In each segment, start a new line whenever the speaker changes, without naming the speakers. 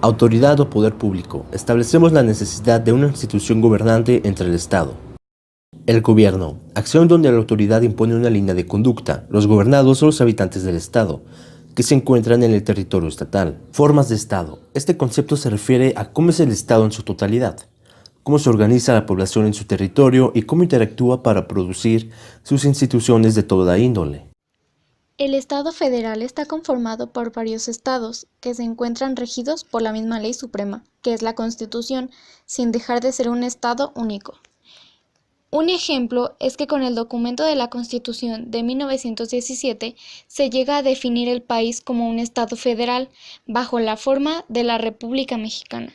Autoridad o poder público. Establecemos la necesidad de una institución gobernante entre el Estado. El gobierno. Acción donde la autoridad impone una línea de conducta. Los gobernados son los habitantes del Estado, que se encuentran en el territorio estatal. Formas de Estado. Este concepto se refiere a cómo es el Estado en su totalidad, cómo se organiza la población en su territorio y cómo interactúa para producir sus instituciones de toda índole.
El Estado federal está conformado por varios estados, que se encuentran regidos por la misma ley suprema, que es la Constitución, sin dejar de ser un Estado único. Un ejemplo es que con el documento de la Constitución de 1917 se llega a definir el país como un Estado federal, bajo la forma de la República Mexicana.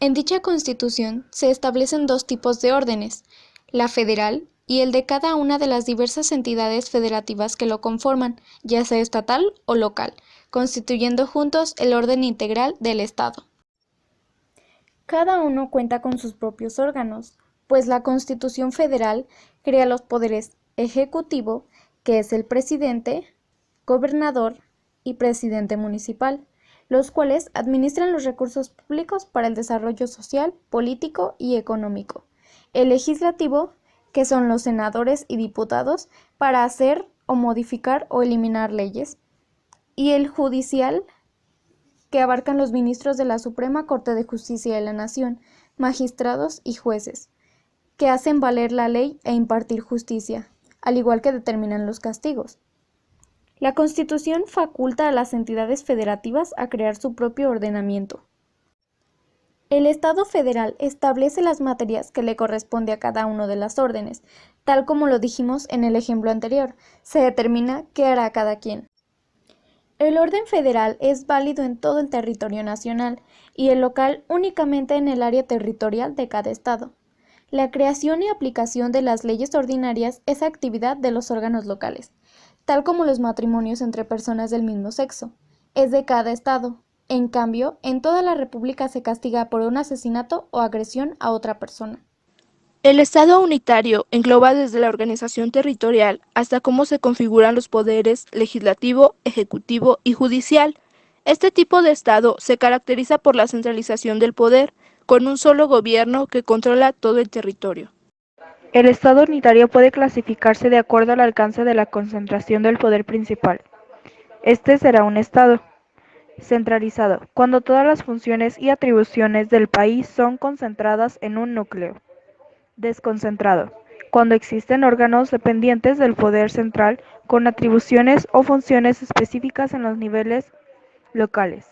En dicha Constitución se establecen dos tipos de órdenes, la federal y el de cada una de las diversas entidades federativas que lo conforman, ya sea estatal o local, constituyendo juntos el orden integral del Estado. Cada uno cuenta con sus propios órganos, pues la Constitución Federal crea los poderes ejecutivo, que es el presidente, gobernador y presidente municipal, los cuales administran los recursos públicos para el desarrollo social, político y económico. El legislativo, que son los senadores y diputados, para hacer o modificar o eliminar leyes, y el judicial, que abarcan los ministros de la Suprema Corte de Justicia de la Nación, magistrados y jueces, que hacen valer la ley e impartir justicia, al igual que determinan los castigos. La Constitución faculta a las entidades federativas a crear su propio ordenamiento. El Estado federal establece las materias que le corresponde a cada uno de las órdenes, tal como lo dijimos en el ejemplo anterior, se determina qué hará cada quien. El orden federal es válido en todo el territorio nacional y el local únicamente en el área territorial de cada estado. La creación y aplicación de las leyes ordinarias es actividad de los órganos locales, tal como los matrimonios entre personas del mismo sexo. Es de cada estado. En cambio, en toda la República se castiga por un asesinato o agresión a otra persona.
El Estado unitario engloba desde la organización territorial hasta cómo se configuran los poderes legislativo, ejecutivo y judicial. Este tipo de Estado se caracteriza por la centralización del poder, con un solo gobierno que controla todo el territorio.
El Estado unitario puede clasificarse de acuerdo al alcance de la concentración del poder principal. Este será un Estado centralizado, cuando todas las funciones y atribuciones del país son concentradas en un núcleo. Desconcentrado, cuando existen órganos dependientes del poder central con atribuciones o funciones específicas en los niveles locales.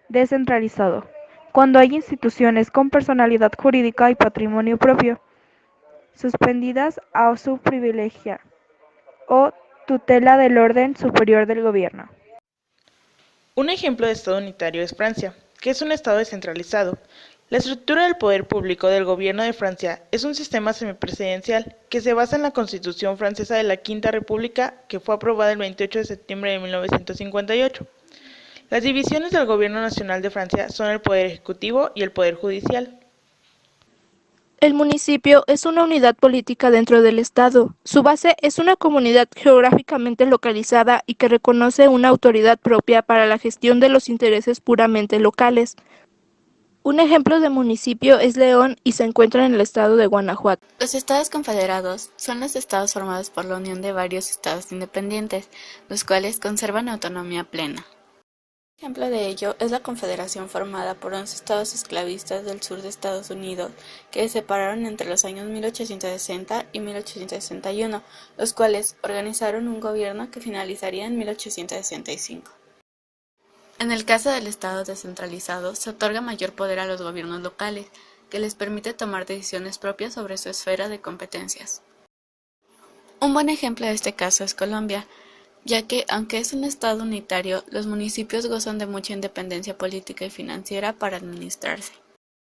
Descentralizado, cuando hay instituciones con personalidad jurídica y patrimonio propio, suspendidas a su privilegia o tutela del orden superior del gobierno.
Un ejemplo de Estado unitario es Francia, que es un Estado descentralizado. La estructura del poder público del gobierno de Francia es un sistema semipresidencial que se basa en la Constitución francesa de la Quinta República, que fue aprobada el 28 de septiembre de 1958. Las divisiones del Gobierno Nacional de Francia son el Poder Ejecutivo y el Poder Judicial.
El municipio es una unidad política dentro del Estado. Su base es una comunidad geográficamente localizada y que reconoce una autoridad propia para la gestión de los intereses puramente locales. Un ejemplo de municipio es León y se encuentra en el estado de Guanajuato.
Los estados confederados son los estados formados por la unión de varios estados independientes, los cuales conservan autonomía plena. Un ejemplo de ello es la Confederación formada por 11 estados esclavistas del sur de Estados Unidos, que se separaron entre los años 1860 y 1861, los cuales organizaron un gobierno que finalizaría en 1865. En el caso del Estado descentralizado, se otorga mayor poder a los gobiernos locales, que les permite tomar decisiones propias sobre su esfera de competencias. Un buen ejemplo de este caso es Colombia, ya que, aunque es un Estado unitario, los municipios gozan de mucha independencia política y financiera para administrarse.